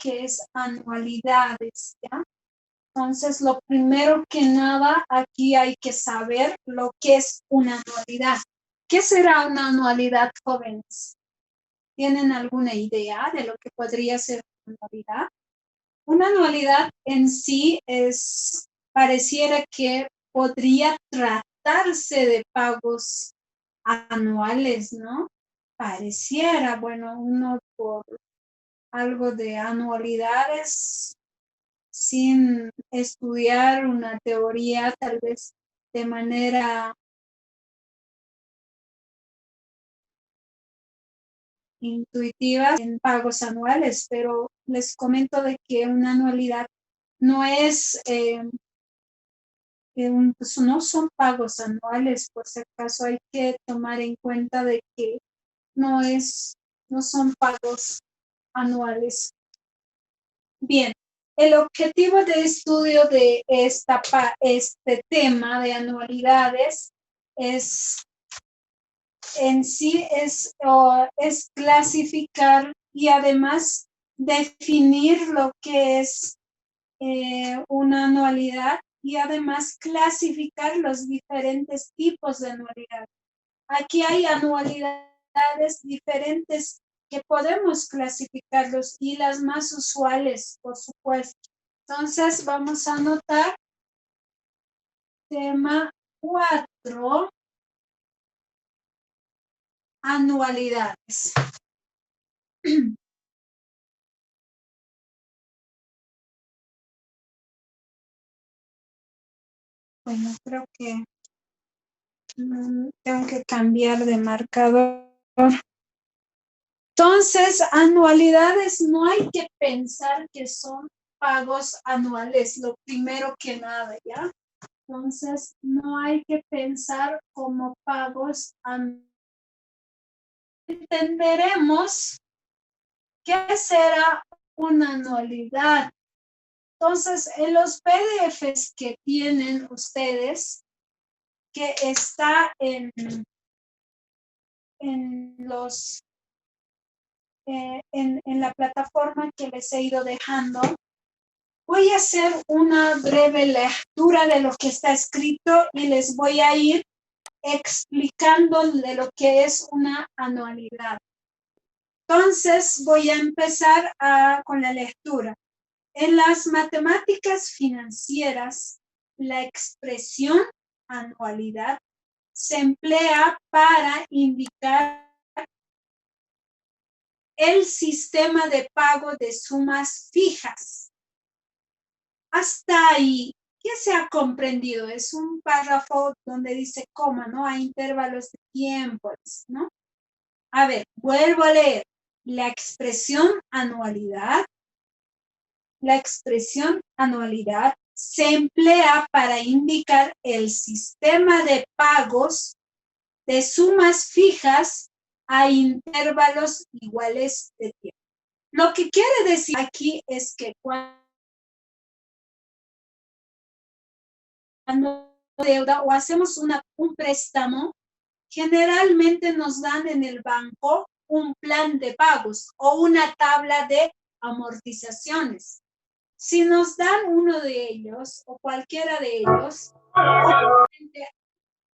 que es anualidades, ¿ya? Entonces, lo primero que nada, aquí hay que saber lo que es una anualidad. ¿Qué será una anualidad, jóvenes? ¿Tienen alguna idea de lo que podría ser una anualidad? Una anualidad en sí pareciera que podría tratarse de pagos anuales, ¿no? Pareciera, bueno, uno por algo de anualidades sin estudiar una teoría tal vez de manera intuitiva en pagos anuales, pero les comento de que una anualidad no es, pues no son pagos anuales, por si acaso hay que tomar en cuenta de que no son pagos anuales. Bien, el objetivo de estudio de este tema de anualidades es en sí es clasificar y además definir lo que es una anualidad y además clasificar los diferentes tipos de anualidad. Aquí hay anualidades diferentes que podemos clasificarlos y las más usuales, por supuesto. Entonces vamos a anotar tema 4, anualidades. Bueno, creo que tengo que cambiar de marcador. Entonces, anualidades no hay que pensar que son pagos anuales, lo primero que nada, ¿ya? Entonces, no hay que pensar como pagos anuales. Entenderemos qué será una anualidad. Entonces, en los PDFs que tienen ustedes, que está en los en la plataforma que les he ido dejando, voy a hacer una breve lectura de lo que está escrito y les voy a ir explicando de lo que es una anualidad. Entonces, voy a empezar con la lectura. En las matemáticas financieras, la expresión anualidad se emplea para indicar el sistema de pago de sumas fijas. Hasta ahí, ¿qué se ha comprendido? Es un párrafo donde dice coma, ¿no? A intervalos de tiempo, ¿no? A ver, vuelvo a leer. La expresión anualidad se emplea para indicar el sistema de pagos de sumas fijas a intervalos iguales de tiempo. Lo que quiere decir aquí es que cuando deuda o hacemos un préstamo, generalmente nos dan en el banco un plan de pagos o una tabla de amortizaciones. Si nos dan uno de ellos o cualquiera de ellos,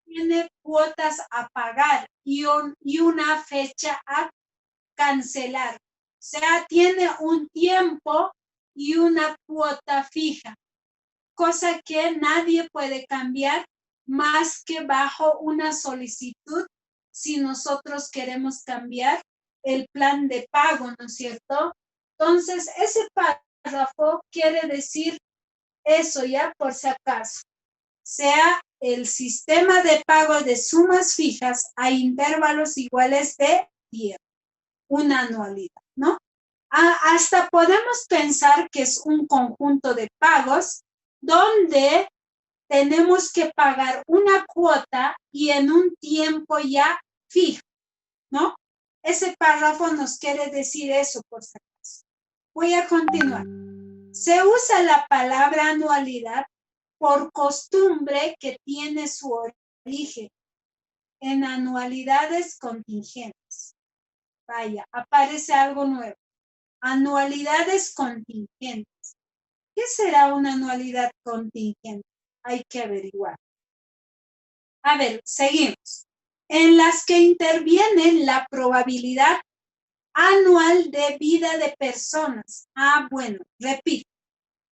tiene cuotas a pagar y una fecha a cancelar. O sea, tiene un tiempo y una cuota fija, cosa que nadie puede cambiar más que bajo una solicitud si nosotros queremos cambiar el plan de pago, ¿no es cierto? Entonces, ese párrafo quiere decir eso ya por si acaso. Sea el sistema de pago de sumas fijas a intervalos iguales de tiempo, una anualidad, ¿no? Hasta podemos pensar que es un conjunto de pagos donde tenemos que pagar una cuota y en un tiempo ya fijo, ¿no? Ese párrafo nos quiere decir eso, por si acaso. Voy a continuar. Se usa la palabra anualidad por costumbre que tiene su origen en anualidades contingentes. Vaya, aparece algo nuevo. Anualidades contingentes. ¿Qué será una anualidad contingente? Hay que averiguar. A ver, seguimos. En las que interviene la probabilidad anual de vida de personas. Bueno, repito.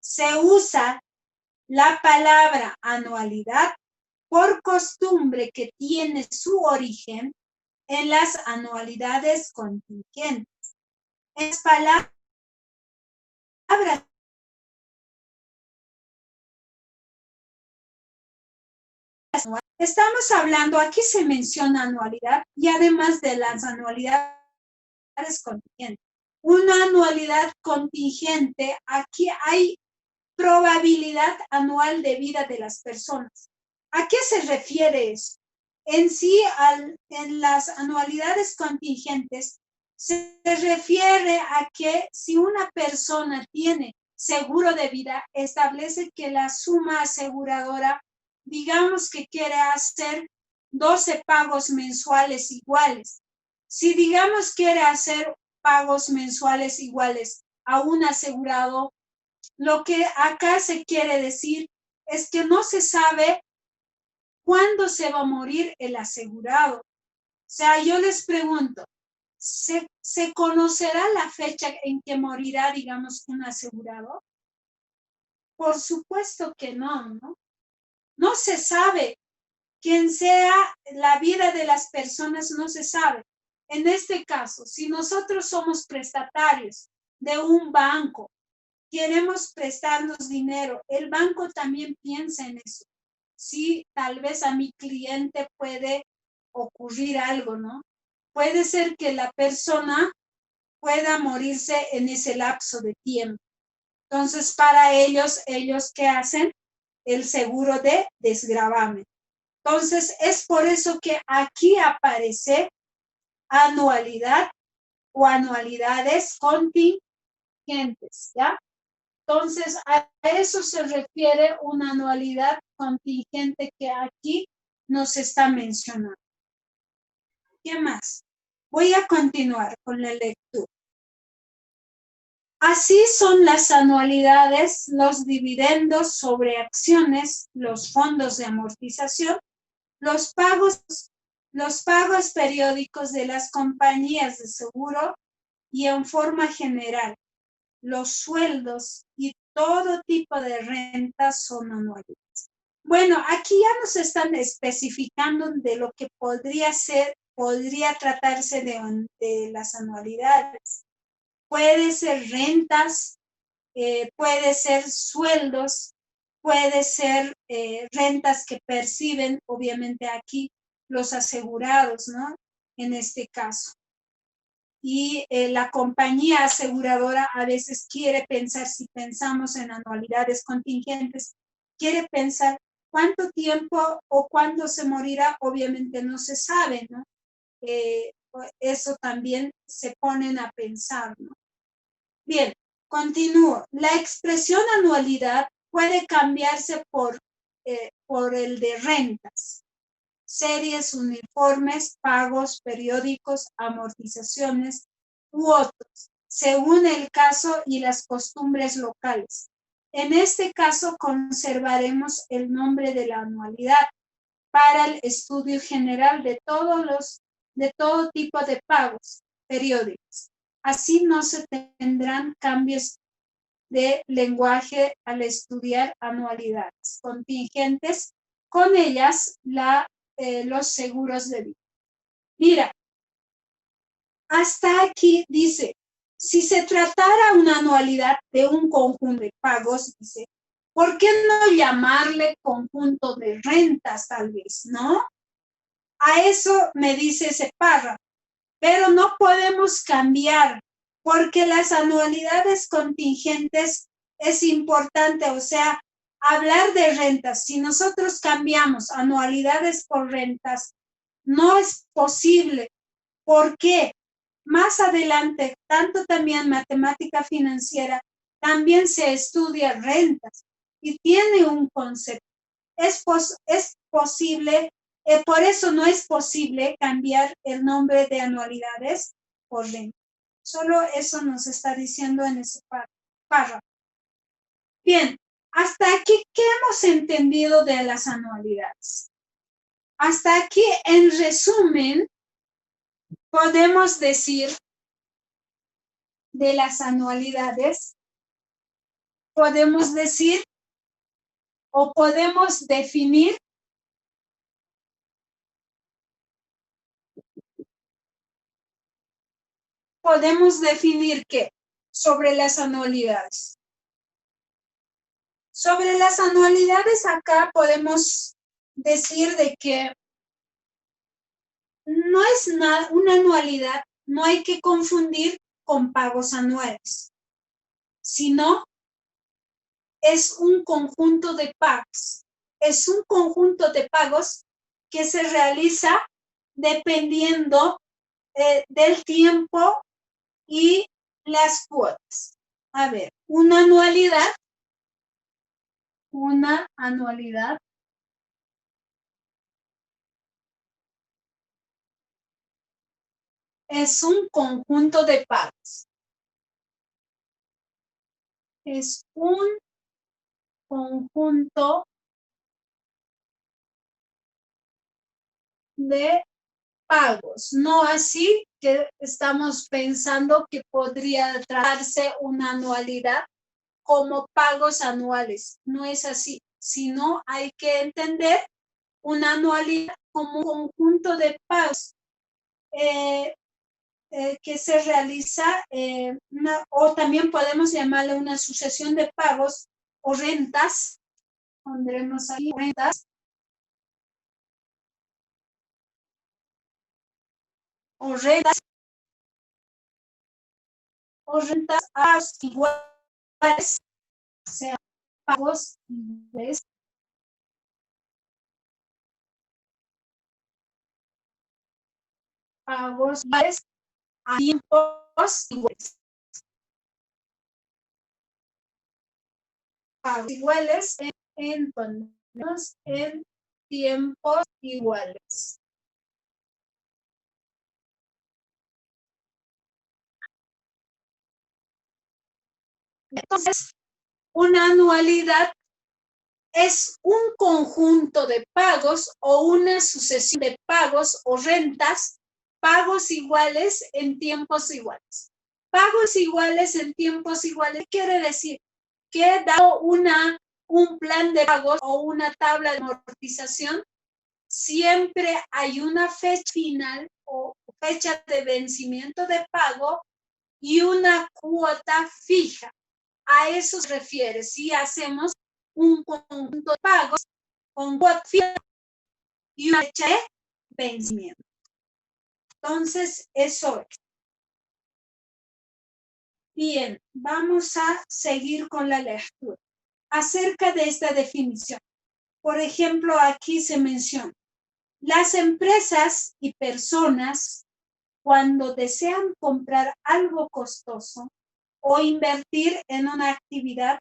Se usa la palabra anualidad por costumbre que tiene su origen en las anualidades contingentes. Es palabra estamos hablando, aquí se menciona anualidad y además de las anualidades contingentes. Una anualidad contingente, aquí hay probabilidad anual de vida de las personas. ¿A qué se refiere eso? En sí, en las anualidades contingentes, se refiere a que si una persona tiene seguro de vida, establece que la suma aseguradora, digamos que quiere hacer 12 pagos mensuales iguales. Si digamos quiere hacer pagos mensuales iguales a un asegurado, lo que acá se quiere decir es que no se sabe cuándo se va a morir el asegurado. O sea, yo les pregunto, ¿se conocerá la fecha en que morirá, digamos, un asegurado? Por supuesto que no, ¿no? No se sabe. Quien sea la vida de las personas no se sabe. En este caso, si nosotros somos prestatarios de un banco, queremos prestarnos dinero, el banco también piensa en eso. Sí, tal vez a mi cliente puede ocurrir algo, ¿no? Puede ser que la persona pueda morirse en ese lapso de tiempo. Entonces, para ellos ¿qué hacen? El seguro de desgravamen. Entonces, es por eso que aquí aparece anualidad o anualidades contingentes, ¿ya? Entonces, a eso se refiere una anualidad contingente que aquí nos está mencionando. ¿Qué más? Voy a continuar con la lectura. Así son las anualidades, los dividendos sobre acciones, los fondos de amortización, los pagos periódicos de las compañías de seguro y en forma general, los sueldos y todo tipo de rentas son anuales. Bueno, aquí ya nos están especificando de lo que podría tratarse de las anualidades. Puede ser rentas, puede ser sueldos, puede ser rentas que perciben, obviamente aquí, los asegurados, ¿no? En este caso. Y la compañía aseguradora a veces quiere pensar, si pensamos en anualidades contingentes, quiere pensar cuánto tiempo o cuándo se morirá, obviamente no se sabe, ¿no? Eso también se ponen a pensar, ¿no? Bien, continúo. La expresión anualidad puede cambiarse por el de rentas, series, uniformes, pagos, periódicos, amortizaciones u otros, según el caso y las costumbres locales. En este caso, conservaremos el nombre de la anualidad para el estudio general de todo tipo de pagos periódicos. Así no se tendrán cambios de lenguaje al estudiar anualidades contingentes, con ellas los seguros de vida. Mira, hasta aquí dice, si se tratara una anualidad de un conjunto de pagos, dice, ¿por qué no llamarle conjunto de rentas tal vez, no? A eso me dice ese párrafo, pero no podemos cambiar porque las anualidades contingentes es importante, o sea, hablar de rentas. Si nosotros cambiamos anualidades por rentas, no es posible. ¿Por qué? Más adelante, tanto también matemática financiera, también se estudia rentas y tiene un concepto. Es posible, por eso no es posible cambiar el nombre de anualidades por renta. Solo eso nos está diciendo en ese párrafo. Bien, hasta aquí, ¿qué hemos entendido de las anualidades? Hasta aquí, en resumen, podemos decir de las anualidades, podemos decir o podemos definir qué sobre las anualidades. Sobre las anualidades acá podemos decir de que no es nada, una anualidad, no hay que confundir con pagos anuales, sino es un conjunto de pagos. Es un conjunto de pagos que se realiza dependiendo del tiempo y las cuotas. A ver, una anualidad es un conjunto de pagos. Es un conjunto de pagos, no así que estamos pensando que podría tratarse una anualidad como pagos anuales. No es así, sino hay que entender una anualidad como un conjunto de pagos que se realiza, o también podemos llamarle una sucesión de pagos o rentas. Pondremos aquí rentas o rentas a iguales, o sea, pagos iguales. Pagos iguales a tiempos iguales. Pagos iguales en tiempos iguales. Entonces, una anualidad es un conjunto de pagos o una sucesión de pagos o rentas, pagos iguales en tiempos iguales. Pagos iguales en tiempos iguales quiere decir que dado un plan de pagos o una tabla de amortización, siempre hay una fecha final o fecha de vencimiento de pago y una cuota fija. A eso se refiere si hacemos un conjunto de pagos con cuota fija y una fecha de vencimiento. Entonces, eso es. Bien, vamos a seguir con la lectura. Acerca de esta definición, por ejemplo, aquí se menciona, las empresas y personas, cuando desean comprar algo costoso o invertir en una actividad,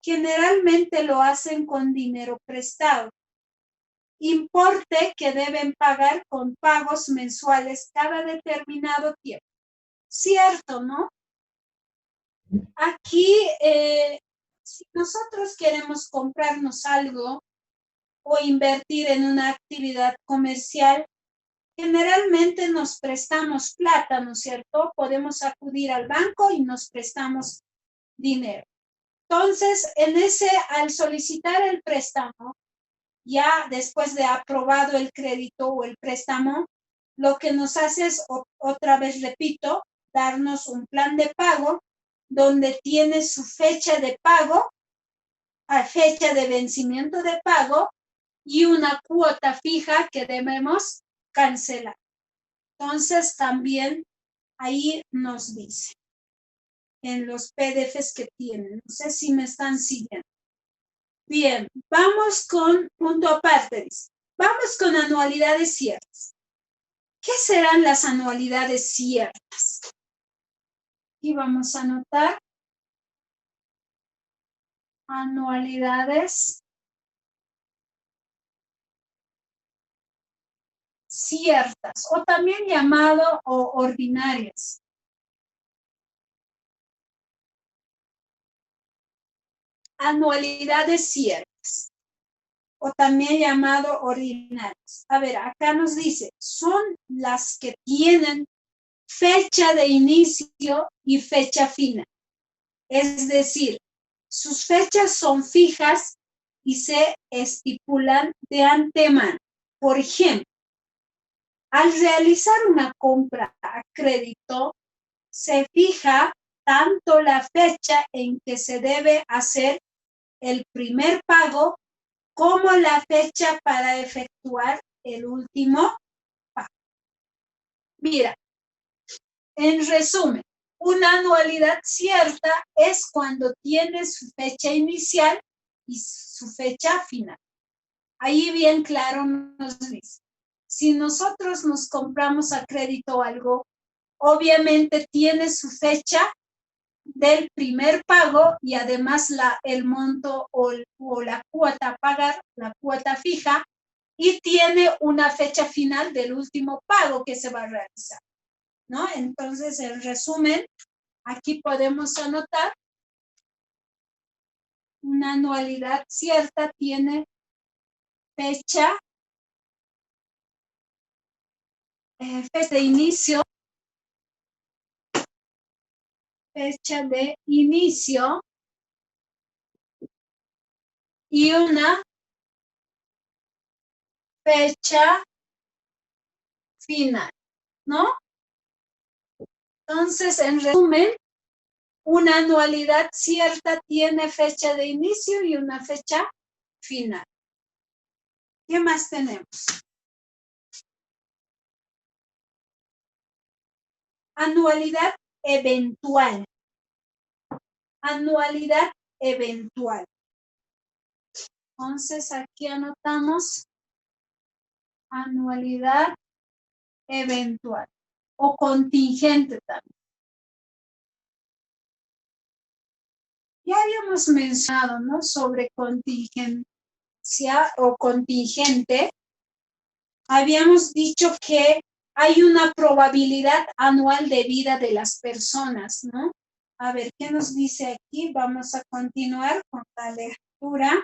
generalmente lo hacen con dinero prestado. Importe que deben pagar con pagos mensuales cada determinado tiempo. Cierto, ¿no? Aquí, si nosotros queremos comprarnos algo o invertir en una actividad comercial, generalmente nos prestamos plata, ¿no es cierto? Podemos acudir al banco y nos prestamos dinero. Entonces, al solicitar el préstamo, ya después de aprobado el crédito o el préstamo, lo que nos hace es, otra vez repito, darnos un plan de pago donde tiene su fecha de pago, a fecha de vencimiento de pago y una cuota fija que debemos cancelar. Entonces, también ahí nos dice en los PDFs que tienen. No sé si me están siguiendo. Bien, vamos con punto aparte. Vamos con anualidades ciertas. ¿Qué serán las anualidades ciertas? Y vamos a anotar anualidades ciertas o también llamado o ordinarias. anualidades ciertas, o también llamado ordinarias. A ver, acá nos dice, son las que tienen fecha de inicio y fecha final. Es decir, sus fechas son fijas y se estipulan de antemano. Por ejemplo, al realizar una compra a crédito, se fija tanto la fecha en que se debe hacer el primer pago como la fecha para efectuar el último pago. Mira, en resumen, una anualidad cierta es cuando tiene su fecha inicial y su fecha final. Ahí bien claro nos dice, si nosotros nos compramos a crédito algo, obviamente tiene su fecha del primer pago y además el monto o la cuota a pagar, la cuota fija, y tiene una fecha final del último pago que se va a realizar, ¿no? Entonces, en resumen, aquí podemos anotar, una anualidad cierta tiene fecha de inicio, y una fecha final, ¿no? Entonces, en resumen, una anualidad cierta tiene fecha de inicio y una fecha final. ¿Qué más tenemos? Anualidad eventual. Anualidad eventual. Entonces, aquí anotamos anualidad eventual o contingente también. Ya habíamos mencionado, ¿no? Sobre contingencia o contingente. Habíamos dicho que hay una probabilidad anual de vida de las personas, ¿no? A ver, ¿qué nos dice aquí? Vamos a continuar con la lectura.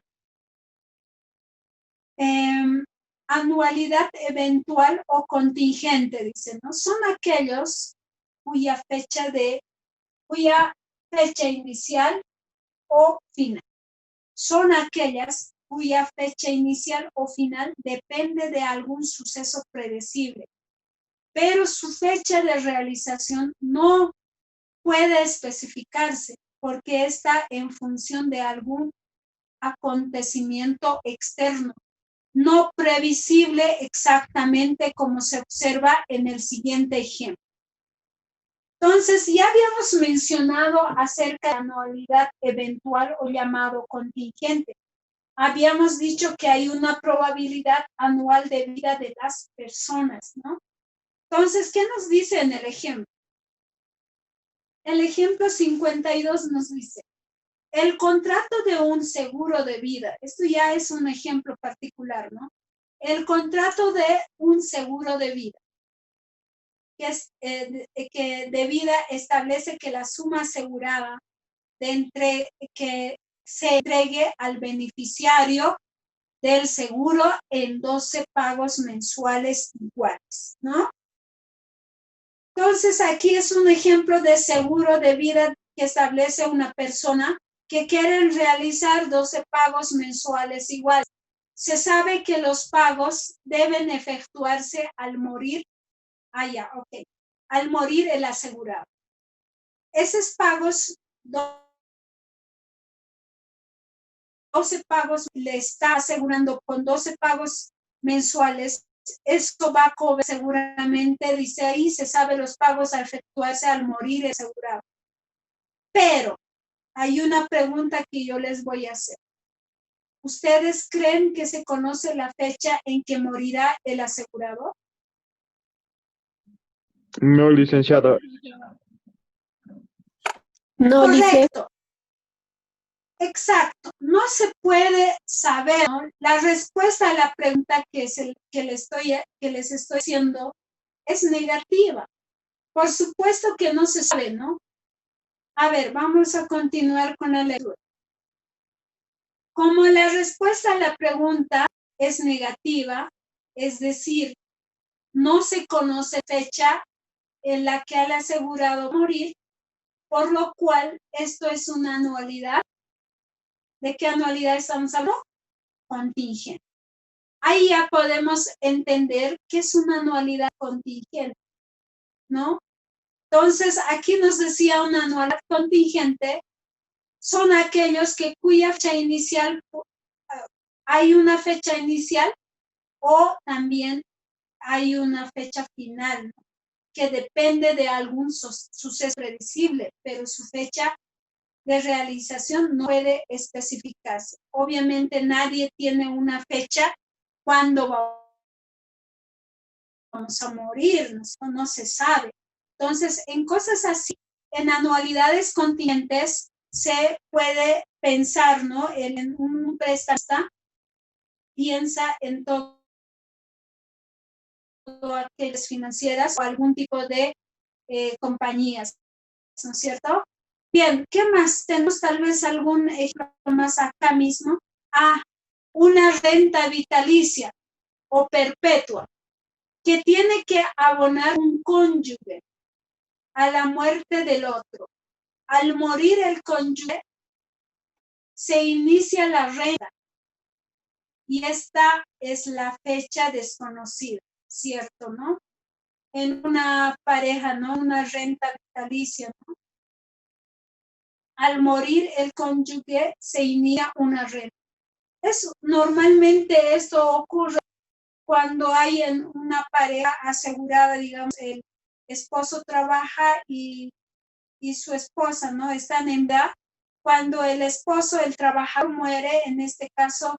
Anualidad eventual o contingente, dice, ¿no? Son aquellos cuya fecha inicial o final. Son aquellas cuya fecha inicial o final depende de algún suceso predecible, pero su fecha de realización no puede especificarse porque está en función de algún acontecimiento externo, no previsible exactamente como se observa en el siguiente ejemplo. Entonces, ya habíamos mencionado acerca de la anualidad eventual o llamado contingente. Habíamos dicho que hay una probabilidad anual de vida de las personas, ¿no? Entonces, ¿qué nos dice en el ejemplo? El ejemplo 52 nos dice, el contrato de un seguro de vida, esto ya es un ejemplo particular, ¿no? El contrato de un seguro de vida, que de vida establece que la suma asegurada que se entregue al beneficiario del seguro en 12 pagos mensuales iguales, ¿no? Entonces, aquí es un ejemplo de seguro de vida que establece una persona que quiere realizar 12 pagos mensuales iguales. Se sabe que los pagos deben efectuarse al morir. Al morir el asegurado. Esos pagos, 12 pagos, le está asegurando con 12 pagos mensuales. Esto va a cobrar seguramente, dice ahí, se sabe los pagos a efectuarse al morir el asegurado. Pero hay una pregunta que yo les voy a hacer. ¿Ustedes creen que se conoce la fecha en que morirá el asegurado? No, licenciada. No, correcto. Exacto. No se puede saber, ¿no? La respuesta a la pregunta que les estoy haciendo es negativa. Por supuesto que no se sabe, ¿no? A ver, vamos a continuar con la lectura. Como la respuesta a la pregunta es negativa, es decir, no se conoce fecha en la que el asegurado morir, por lo cual esto es una anualidad. ¿De qué anualidad estamos hablando? Contingente. Ahí ya podemos entender qué es una anualidad contingente, ¿no? Entonces, aquí nos decía una anualidad contingente, son aquellos que cuya fecha inicial, hay una fecha inicial o también hay una fecha final, ¿no? Que depende de algún suceso predecible, pero su fecha de realización no puede especificarse. Obviamente nadie tiene una fecha cuando vamos a morir, no se sabe. Entonces, en cosas así, en anualidades contingentes, se puede pensar, ¿no? En un prestamista piensa en todo aquellas financieras o algún tipo de compañías, ¿no es cierto? Bien, ¿qué más? Tenemos tal vez algún ejemplo más acá mismo. Una renta vitalicia o perpetua que tiene que abonar un cónyuge a la muerte del otro. Al morir el cónyuge, se inicia la renta y esta es la fecha desconocida, ¿cierto, no? En una pareja, ¿no? Una renta vitalicia, ¿no? Al morir el cónyuge, se inicia una renta. Normalmente esto ocurre cuando hay en una pareja asegurada, digamos, el esposo trabaja y su esposa, ¿no? Están en edad. Cuando el esposo, el trabajador muere, en este caso,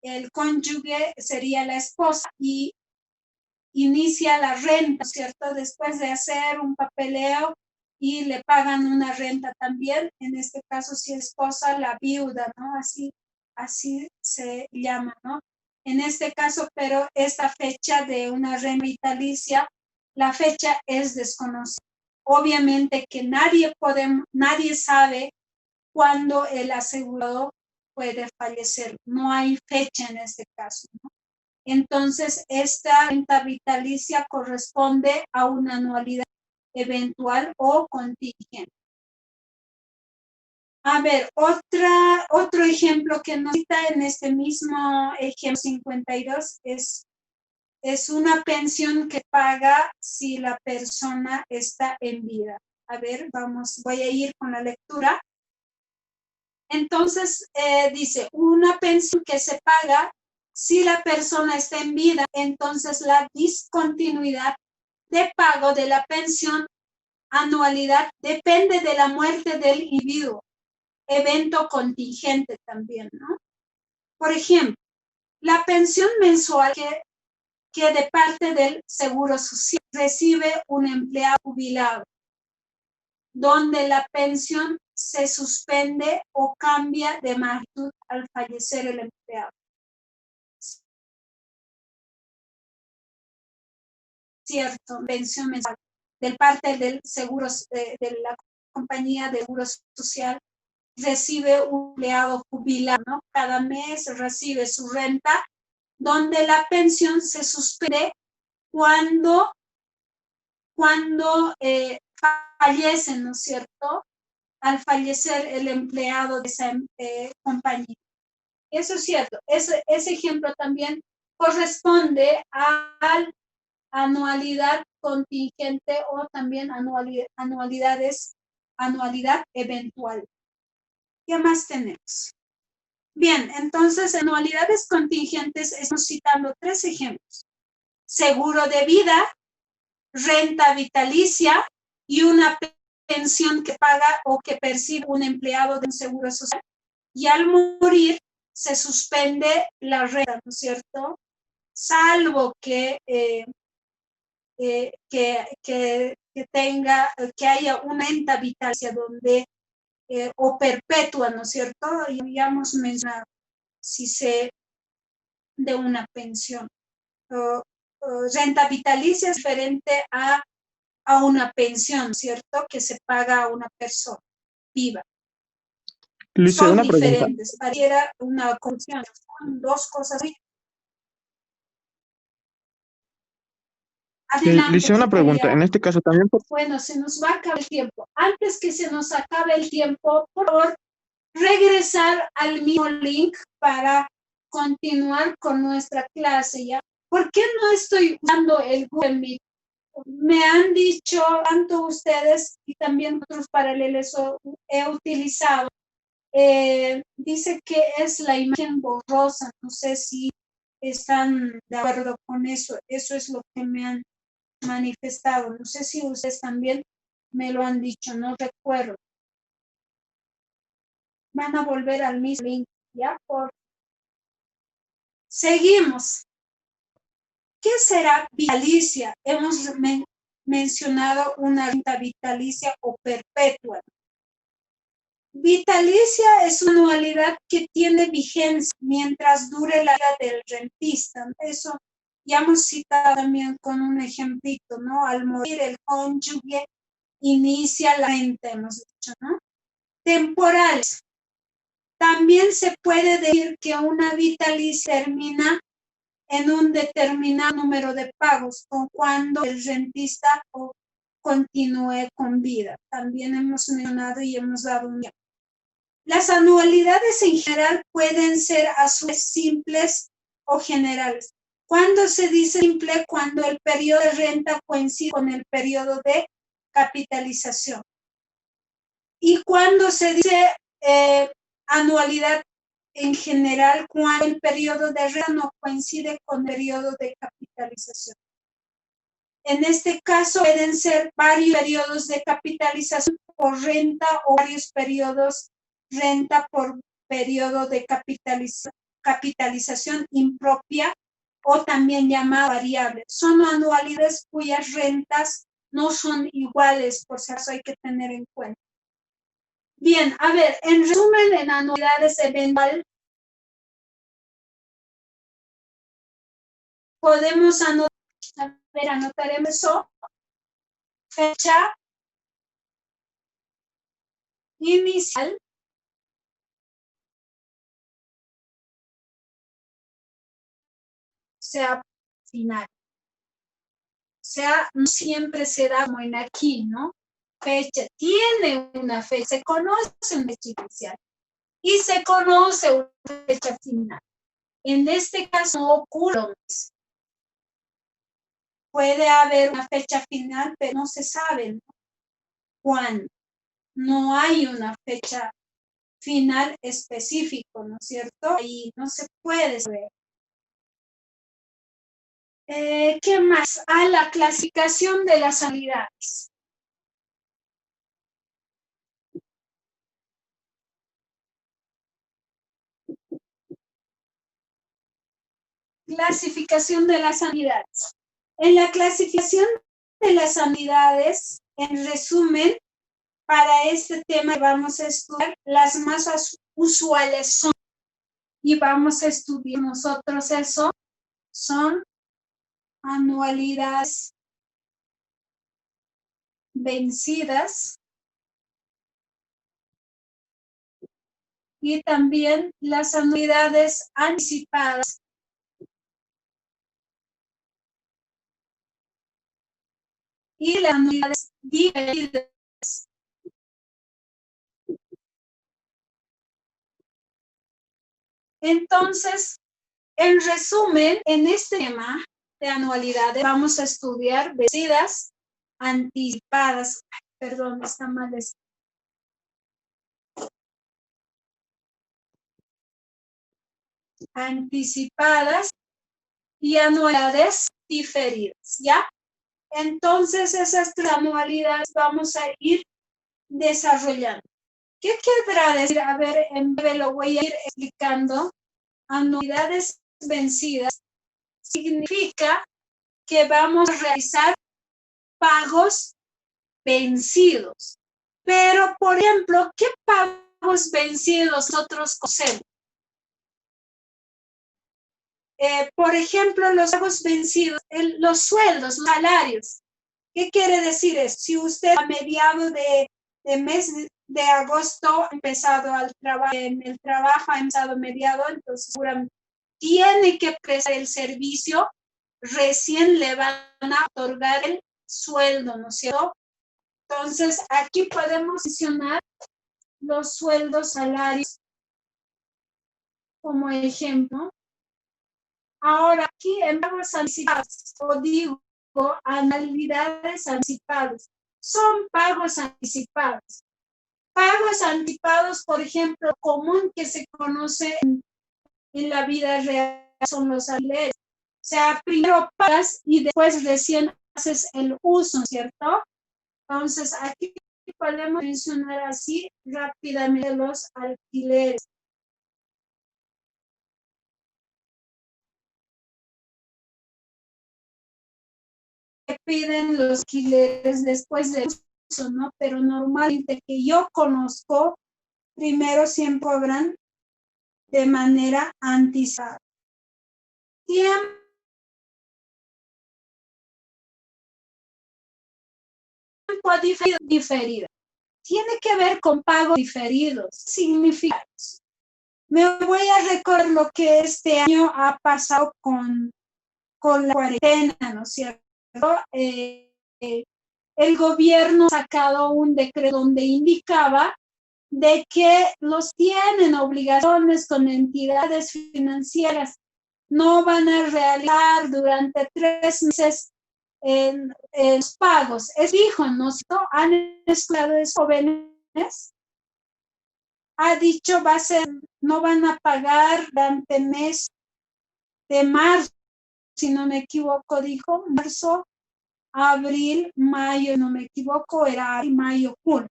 el cónyuge sería la esposa y inicia la renta, ¿cierto? Después de hacer un papeleo y le pagan una renta también, en este caso, si es esposa, la viuda, ¿no? Así se llama, ¿no? En este caso, pero esta fecha de una renta vitalicia, la fecha es desconocida. Obviamente que nadie sabe cuándo el asegurado puede fallecer. No hay fecha en este caso, ¿no? Entonces, esta renta vitalicia corresponde a una anualidad eventual o contingente. A ver, otro ejemplo que nos cita en este mismo ejemplo 52 es una pensión que paga si la persona está en vida. A ver, voy a ir con la lectura. Entonces, dice, una pensión que se paga si la persona está en vida, entonces la discontinuidad de pago de la pensión anualidad depende de la muerte del individuo, evento contingente también, ¿no? Por ejemplo, la pensión mensual que de parte del Seguro Social recibe un empleado jubilado, donde la pensión se suspende o cambia de magnitud al fallecer el empleado. Cierto, pensión mensual de parte del seguro, de la compañía de seguro social, recibe un empleado jubilado, ¿no? Cada mes recibe su renta, donde la pensión se suspende cuando fallecen, ¿no es cierto? Al fallecer el empleado de esa compañía. Eso es cierto. Ese ejemplo también corresponde a anualidad contingente o también anualidad eventual. ¿Qué más tenemos? Bien, entonces anualidades contingentes estamos citando 3 ejemplos. Seguro de vida, renta vitalicia y una pensión que paga o que percibe un empleado de un seguro social. Y al morir se suspende la renta, ¿no es cierto? Salvo que haya una renta vitalicia donde o perpetua, ¿no es cierto? Ya hemos mencionado si se de una pensión. Renta vitalicia es diferente a una pensión, ¿cierto? Que se paga a una persona viva. Luis, son una pregunta. diferentes. Pareciera una confusión, son dos cosas. Adelante, Luis, una pregunta. En este caso también, bueno, se nos va a acabar el tiempo. Antes que se nos acabe el tiempo, por favor, regresar al mismo link para continuar con nuestra clase, ¿ya? ¿Por qué no estoy usando el Google Meet? Me han dicho, tanto ustedes y también otros paralelos he utilizado, dice que es la imagen borrosa, no sé si están de acuerdo con eso, eso es lo que me han manifestado, no sé si ustedes también me lo han dicho, no recuerdo. Van a volver al mismo link, ¿ya? Seguimos. ¿Qué será vitalicia? Hemos mencionado una renta vitalicia o perpetua. Vitalicia es una anualidad que tiene vigencia mientras dure la vida del rentista. Eso ya hemos citado también con un ejemplito, ¿no? Al morir el cónyuge inicia la renta, hemos dicho, ¿no? Temporales. También se puede decir que una vitalicia termina en un determinado número de pagos, con cuando el rentista continúe con vida. También hemos mencionado y hemos dado un ejemplo. Las anualidades en general pueden ser a su vez simples o generales. ¿Cuándo se dice simple? Cuando el periodo de renta coincide con el periodo de capitalización. Y cuando se dice anualidad en general, cuando el periodo de renta no coincide con el periodo de capitalización. En este caso pueden ser varios periodos de capitalización por renta o varios periodos renta por periodo de capitalización impropia o también llamada variable. Son anualidades cuyas rentas no son iguales, por si acaso hay que tener en cuenta. Bien, a ver, en resumen, en anualidades eventual podemos anotar, anotaremos eso, fecha inicial, sea final. O sea, no siempre se da como en aquí, ¿no? Fecha, tiene una fecha, se conoce una fecha inicial y se conoce una fecha final. En este caso no ocurre lo mismo. Puede haber una fecha final, pero no se sabe, ¿no? ¿Cuándo? No hay una fecha final específico, ¿no es cierto? Y no se puede saber. ¿Qué más? La clasificación de las anualidades. Clasificación de las anualidades. En la clasificación de las anualidades, en resumen, para este tema vamos a estudiar las más usuales son, y vamos a estudiar nosotros eso, son anualidades vencidas y también las anualidades anticipadas y las anualidades diferidas. Entonces, en resumen, en este tema de anualidades vamos a estudiar vencidas, anticipadas, perdón, está mal esto. Anticipadas y anualidades diferidas, ¿ya? Entonces, esas tres anualidades vamos a ir desarrollando. ¿Qué querrá decir? A ver, en breve lo voy a ir explicando. Anualidades vencidas significa que vamos a realizar pagos vencidos. Pero, por ejemplo, ¿qué pagos vencidos nosotros conocemos? Por ejemplo, los pagos vencidos, los sueldos, los salarios. ¿Qué quiere decir eso? Si usted a mediados de mes de agosto ha empezado en el trabajo, ha empezado mediado, entonces seguramente tiene que prestar el servicio, recién le van a otorgar el sueldo, ¿no es cierto? Entonces, aquí podemos mencionar los sueldos salarios como ejemplo. Ahora, aquí en pagos anticipados, o digo, anualidades anticipadas, son pagos anticipados. Pagos anticipados, por ejemplo, común que se conoce en la vida real son los alquileres. O sea, primero pagas y después recién haces el uso, ¿cierto? Entonces, aquí podemos mencionar así rápidamente los alquileres. Piden los alquileres después del uso, ¿no? Pero normalmente que yo conozco, primero siempre cobran de manera anticipada. Tiempo diferido. Tiene que ver con pagos diferidos, significados. Me voy a recordar lo que este año ha pasado con la cuarentena, ¿no es cierto? El gobierno ha sacado un decreto donde indicaba de que los tienen obligaciones con entidades financieras, no van a realizar durante 3 meses los pagos. Es fijo, ¿no? Han escuchado eso, jóvenes. Ha dicho no van a pagar durante el mes de marzo, si no me equivoco, dijo marzo, abril, mayo, no me equivoco, era mayo, junio.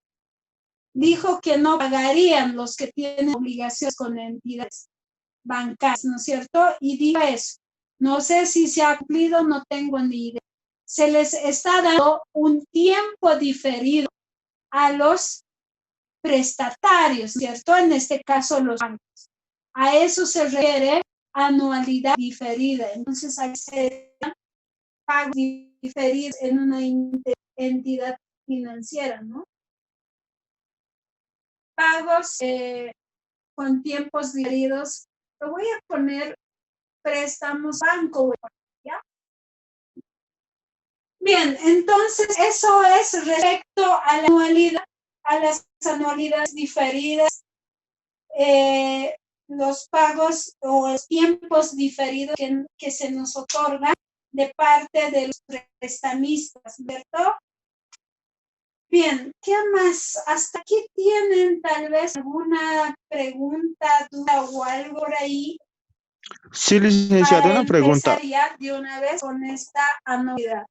Dijo que no pagarían los que tienen obligaciones con entidades bancarias, ¿no es cierto? Y dijo eso. No sé si se ha cumplido, no tengo ni idea. Se les está dando un tiempo diferido a los prestatarios, ¿cierto? En este caso, los bancos. A eso se refiere anualidad diferida. Entonces, hay pagos diferidos en una entidad financiera, ¿no? Pagos con tiempos diferidos. Lo voy a poner préstamos banco, ¿ya? Bien, entonces eso es respecto a la anualidad, a las anualidades diferidas, los pagos o los tiempos diferidos que se nos otorgan de parte de los prestamistas, ¿cierto? Bien, ¿qué más? ¿Hasta aquí tienen tal vez alguna pregunta, duda o algo por ahí? Sí, licenciado, una pregunta. Para empezar ya de una vez con esta anualidad.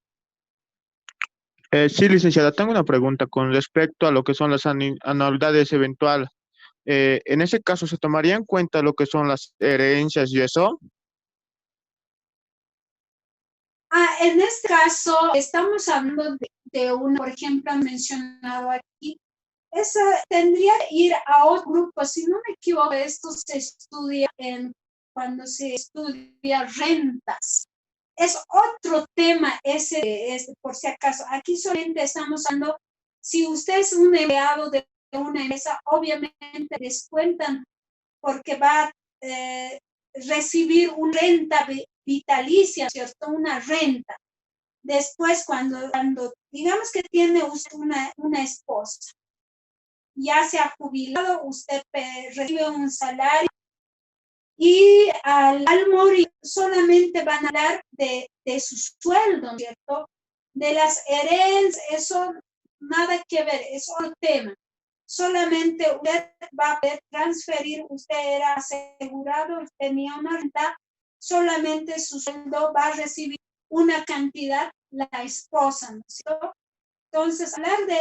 Sí, licenciada, tengo una pregunta con respecto a lo que son las anualidades eventuales. En ese caso, ¿se tomaría en cuenta lo que son las herencias y eso? En este caso, estamos hablando de uno, por ejemplo, han mencionado aquí, esa tendría que ir a otro grupo, si no me equivoco, esto se estudia cuando se estudia rentas. Es otro tema ese, por si acaso. Aquí solamente estamos hablando, si usted es un empleado de una empresa, obviamente descuentan porque va a recibir una renta vitalicia, ¿cierto? Una renta. Después, cuando digamos que tiene usted una esposa, ya se ha jubilado, usted recibe un salario y al morir solamente van a hablar de su sueldo, ¿cierto? De las herencias, eso nada que ver, es otro tema. Solamente usted va a poder transferir, usted era asegurado, tenía una renta, solamente su sueldo va a recibir una cantidad la esposa, ¿no es cierto? Entonces, hablar de